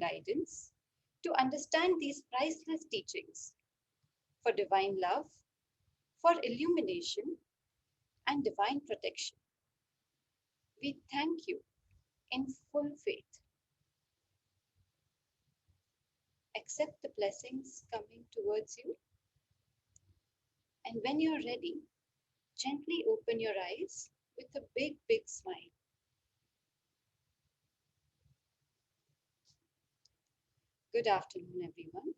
guidance to understand these priceless teachings, for divine love, for illumination, and divine protection. We thank you in full faith. Accept the blessings coming towards you, and when you're ready, gently open your eyes with a big, big smile. Good afternoon, everyone.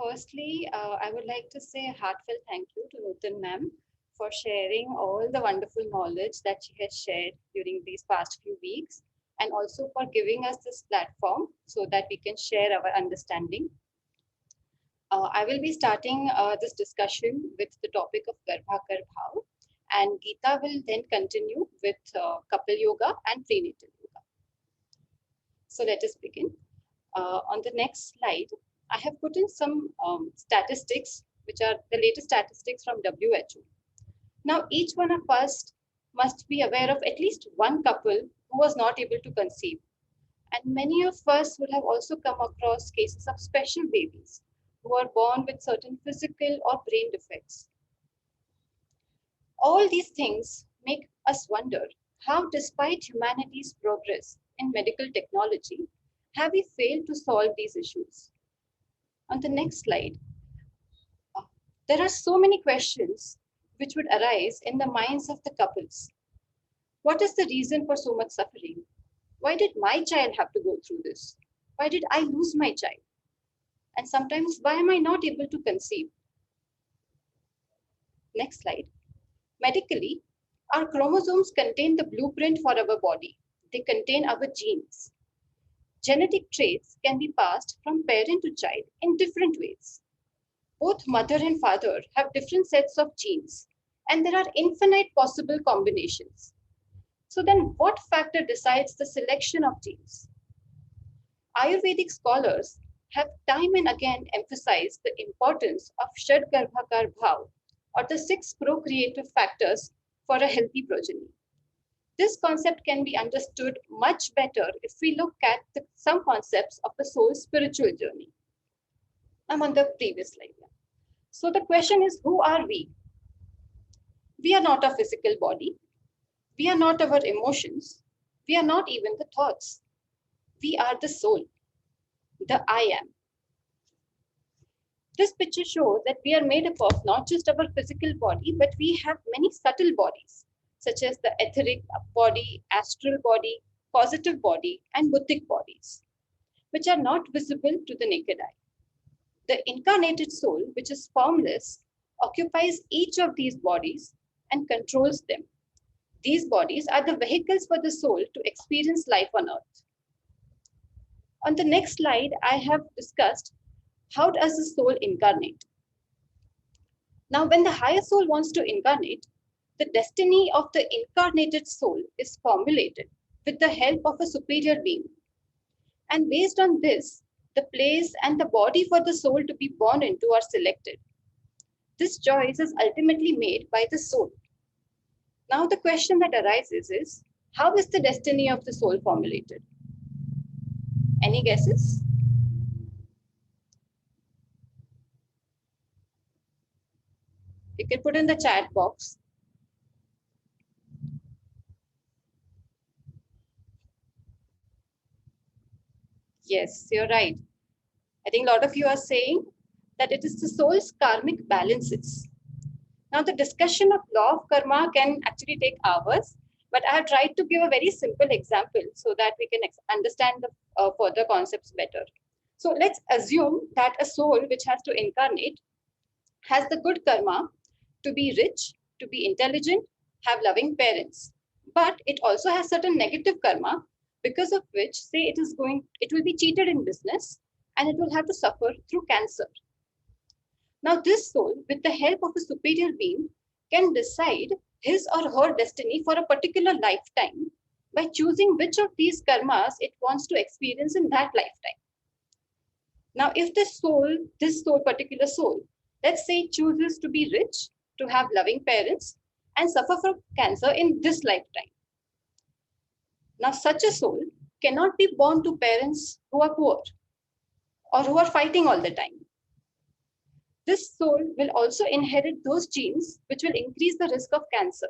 Firstly, I would like to say a heartfelt thank you to Nutan ma'am for sharing all the wonderful knowledge that she has shared during these past few weeks, and also for giving us this platform so that we can share our understanding. I will be starting this discussion with the topic of Garbhkarbhava, and Geeta will then continue with couple yoga and prenatal yoga. So let us begin. On the next slide, I have put in some statistics, which are the latest statistics from WHO. Now, each one of us must be aware of at least one couple who was not able to conceive. And many of us would have also come across cases of special babies who are born with certain physical or brain defects. All these things make us wonder how, despite humanity's progress in medical technology, have we failed to solve these issues? On the next slide, there are so many questions which would arise in the minds of the couples. What is the reason for so much suffering? Why did my child have to go through this? Why did I lose my child? And sometimes, why am I not able to conceive? Next slide. Medically, our chromosomes contain the blueprint for our body. They contain our genes. Genetic traits can be passed from parent to child in different ways. Both mother and father have different sets of genes, and there are infinite possible combinations. So then what factor decides the selection of genes? Ayurvedic scholars have time and again emphasized the importance of Shad Garbhkarbhava, or the 6 procreative factors for a healthy progeny. This concept can be understood much better if we look at some concepts of the soul's spiritual journey. I'm on the previous slide now. So the question is, who are we? We are not a physical body. We are not our emotions. We are not even the thoughts. We are the soul, the I am. This picture shows that we are made up of not just our physical body, but we have many subtle bodies, such as the etheric body, astral body, positive body, and buddhic bodies, which are not visible to the naked eye. The incarnated soul, which is formless, occupies each of these bodies and controls them. These bodies are the vehicles for the soul to experience life on earth. On the next slide, I have discussed how does the soul incarnate. Now, when the higher soul wants to incarnate, the destiny of the incarnated soul is formulated with the help of a superior being. And based on this, the place and the body for the soul to be born into are selected. This choice is ultimately made by the soul. Now the question that arises is, how is the destiny of the soul formulated? Any guesses? You can put in the chat box. Yes, you're right. I think a lot of you are saying that it is the soul's karmic balances. Now, the discussion of law of karma can actually take hours, but I have tried to give a very simple example so that we can understand the further concepts better. So let's assume that a soul which has to incarnate has the good karma to be rich, to be intelligent, have loving parents. But it also has certain negative karma, because of which, say, it will be cheated in business and it will have to suffer through cancer. Now, this soul, with the help of a superior being, can decide his or her destiny for a particular lifetime by choosing which of these karmas it wants to experience in that lifetime. Now, if this particular soul, let's say, chooses to be rich, to have loving parents, and suffer from cancer in this lifetime. Now, such a soul cannot be born to parents who are poor or who are fighting all the time. This soul will also inherit those genes which will increase the risk of cancer.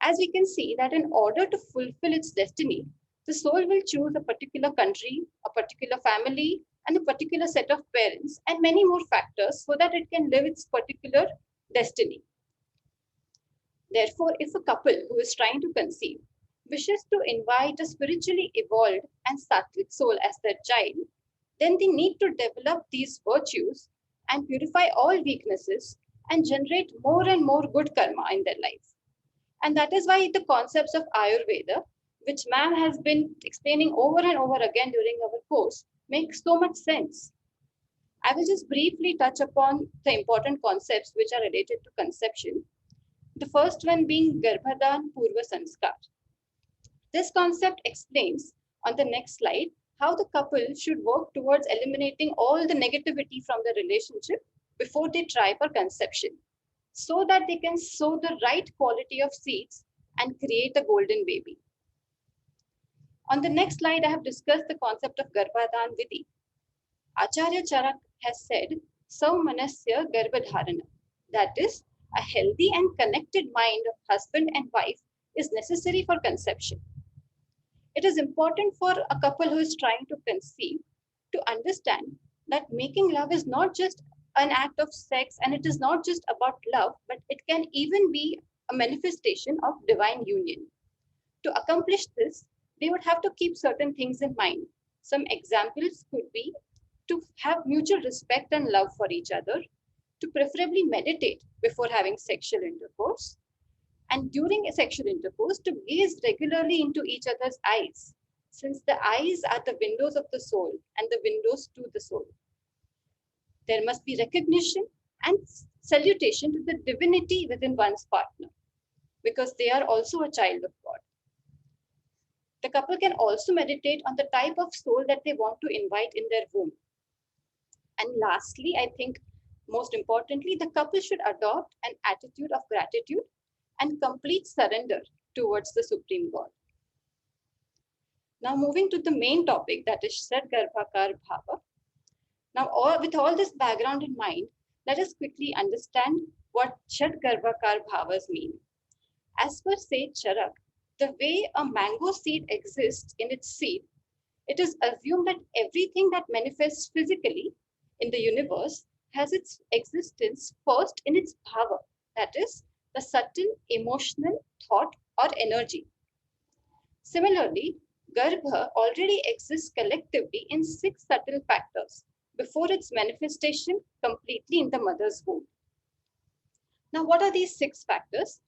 As we can see that in order to fulfill its destiny, the soul will choose a particular country, a particular family, and a particular set of parents, and many more factors so that it can live its particular destiny. Therefore, if a couple who is trying to conceive wishes to invite a spiritually evolved and sattvic soul as their child, then they need to develop these virtues and purify all weaknesses and generate more and more good karma in their life. And that is why the concepts of Ayurveda, which ma'am has been explaining over and over again during our course, make so much sense. I will just briefly touch upon the important concepts which are related to conception. The first one being Garbhadan Purva Sanskar. This concept explains on the next slide how the couple should work towards eliminating all the negativity from the relationship before they try for conception, so that they can sow the right quality of seeds and create a golden baby. On the next slide, I have discussed the concept of Garbhadan Vidhi. Acharya Charak has said, Saumanasya Garbhadharana. That is, a healthy and connected mind of husband and wife is necessary for conception. It is important for a couple who is trying to conceive to understand that making love is not just an act of sex and it is not just about love, but it can even be a manifestation of divine union. To accomplish this, they would have to keep certain things in mind. Some examples could be to have mutual respect and love for each other, to preferably meditate before having sexual intercourse, and during a sexual intercourse to gaze regularly into each other's eyes, since the eyes are the windows of the soul and the windows to the soul. There must be recognition and salutation to the divinity within one's partner, because they are also a child of God. The couple can also meditate on the type of soul that they want to invite in their womb. And lastly, I think most importantly, the couple should adopt an attitude of gratitude and complete surrender towards the Supreme God. Now moving to the main topic, that is Garbhkarbhava. Now with all this background in mind, let us quickly understand what Garbhkarbhavas mean. As per Sage Charak, the way a mango seed exists in its seed, it is assumed that everything that manifests physically in the universe has its existence first in its bhava, that is, the subtle emotional thought or energy. Similarly, Garbha already exists collectively in 6 subtle factors before its manifestation completely in the mother's womb. Now, what are these 6 factors?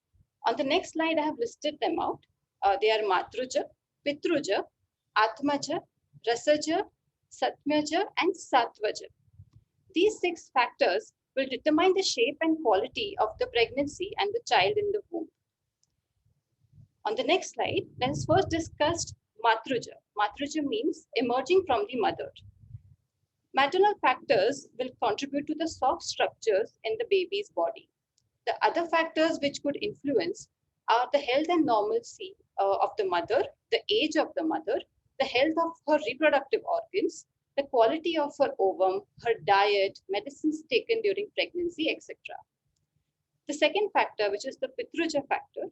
On the next slide, I have listed them out. They are Matruja, Pitruja, Atmaja, Rasaja, Satmaja, and Satvaja. These 6 factors will determine the shape and quality of the pregnancy and the child in the womb. On the next slide, let us first discuss Matruja. Matruja means emerging from the mother. Maternal factors will contribute to the soft structures in the baby's body. The other factors which could influence are the health and normalcy of the mother, the age of the mother, the health of her reproductive organs, the quality of her ovum, her diet, medicines taken during pregnancy, etc. The second factor, which is the Pithridge factor,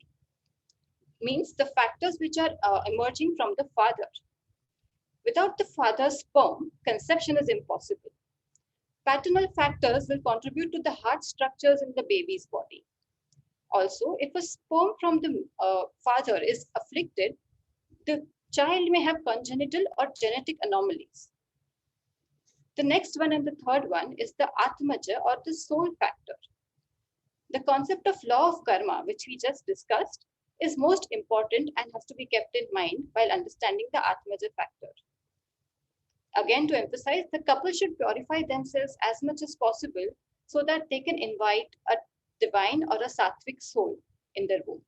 means the factors which are emerging from the father. Without the father's sperm, conception is impossible. Paternal factors will contribute to the heart structures in the baby's body. Also, if a sperm from the father is afflicted, the child may have congenital or genetic anomalies. The next one and the third one is the Atmaja or the soul factor. The concept of law of karma, which we just discussed, is most important and has to be kept in mind while understanding the Atmaja factor. Again, to emphasize, the couple should purify themselves as much as possible so that they can invite a divine or a sattvic soul in their womb.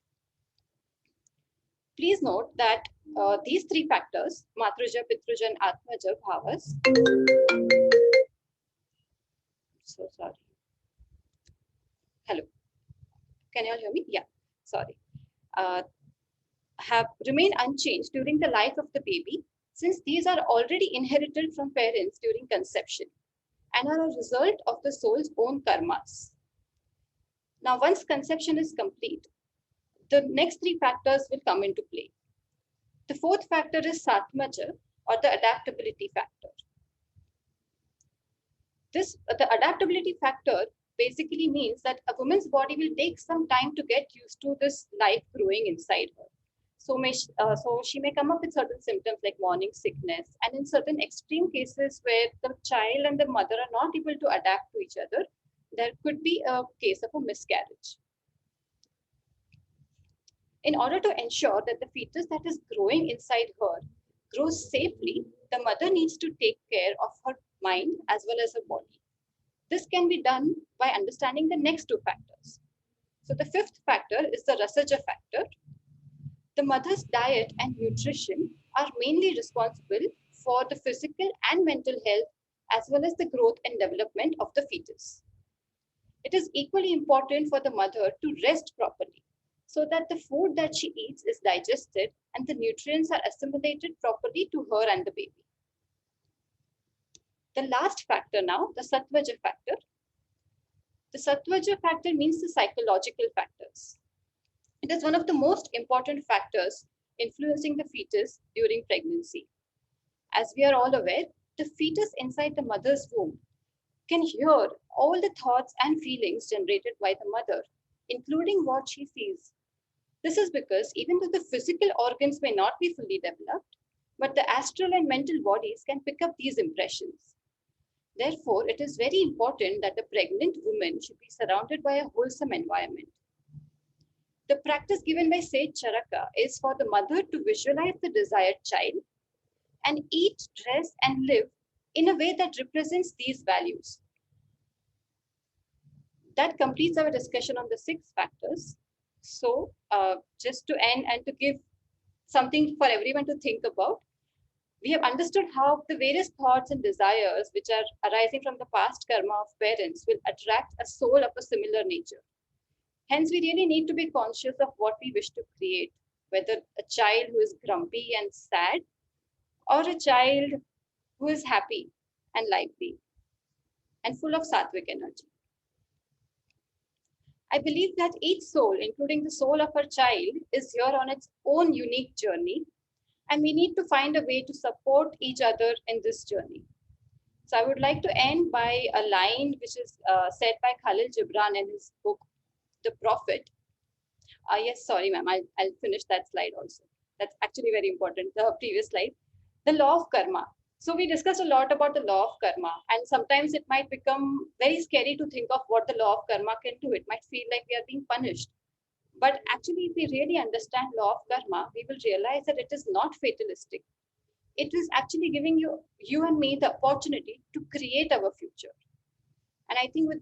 Please note that these 3 factors, Matruja, Pitruja, and Atmaja bhavas, so sorry. Hello. Can you all hear me? Yeah, sorry. have remained unchanged during the life of the baby, since these are already inherited from parents during conception and are a result of the soul's own karmas. Now, once conception is complete, the next three factors will come into play. The fourth factor is Satmajim, or the adaptability factor. The adaptability factor basically means that a woman's body will take some time to get used to this life growing inside her. So she may come up with certain symptoms like morning sickness, and in certain extreme cases where the child and the mother are not able to adapt to each other, there could be a case of a miscarriage. In order to ensure that the fetus that is growing inside her grows safely, the mother needs to take care of her mind as well as her body. This can be done by understanding the next two factors. So the fifth factor is the Rasaja factor. The mother's diet and nutrition are mainly responsible for the physical and mental health as well as the growth and development of the fetus. It is equally important for the mother to rest properly so that the food that she eats is digested and the nutrients are assimilated properly to her and the baby. The last factor now, the Sattvaja factor. The Sattvaja factor means the psychological factors. It is one of the most important factors influencing the fetus during pregnancy. As we are all aware, the fetus inside the mother's womb can hear all the thoughts and feelings generated by the mother, including what she sees. This is because even though the physical organs may not be fully developed, but the astral and mental bodies can pick up these impressions. Therefore, it is very important that the pregnant woman should be surrounded by a wholesome environment. The practice given by Sage Charaka is for the mother to visualize the desired child and eat, dress, and live in a way that represents these values. That completes our discussion on the 6 factors. So, just to end and to give something for everyone to think about, we have understood how the various thoughts and desires which are arising from the past karma of parents will attract a soul of a similar nature. Hence, we really need to be conscious of what we wish to create, whether a child who is grumpy and sad, or a child who is happy and lively and full of sattvic energy. I believe that each soul, including the soul of our child, is here on its own unique journey, and we need to find a way to support each other in this journey. So I would like to end by a line which is said by Khalil Gibran in his book, The Prophet. Yes, sorry, ma'am, I'll finish that slide also. That's actually very important, the previous slide. The law of karma. So we discussed a lot about the law of karma, and sometimes it might become very scary to think of what the law of karma can do. It might feel like we are being punished. But actually, if we really understand law of karma, we will realize that it is not fatalistic. It is actually giving you and me the opportunity to create our future. And I think with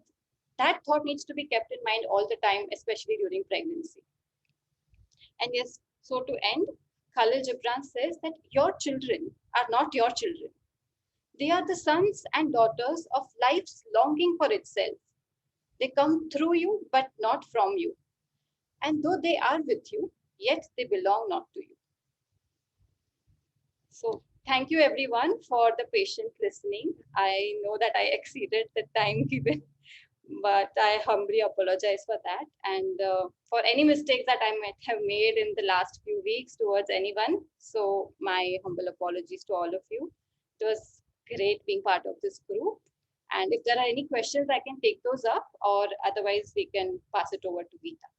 that thought needs to be kept in mind all the time, especially during pregnancy. And yes, so to end, Khalil Gibran says that your children are not your children. They are the sons and daughters of life's longing for itself. They come through you, but not from you. And though they are with you, yet they belong not to you. So thank you everyone for the patient listening. I know that I exceeded the time given, but I humbly apologize for that. And for any mistakes that I might have made in the last few weeks towards anyone. So my humble apologies to all of you. It was great being part of this group. And if there are any questions, I can take those up, or otherwise we can pass it over to Geeta.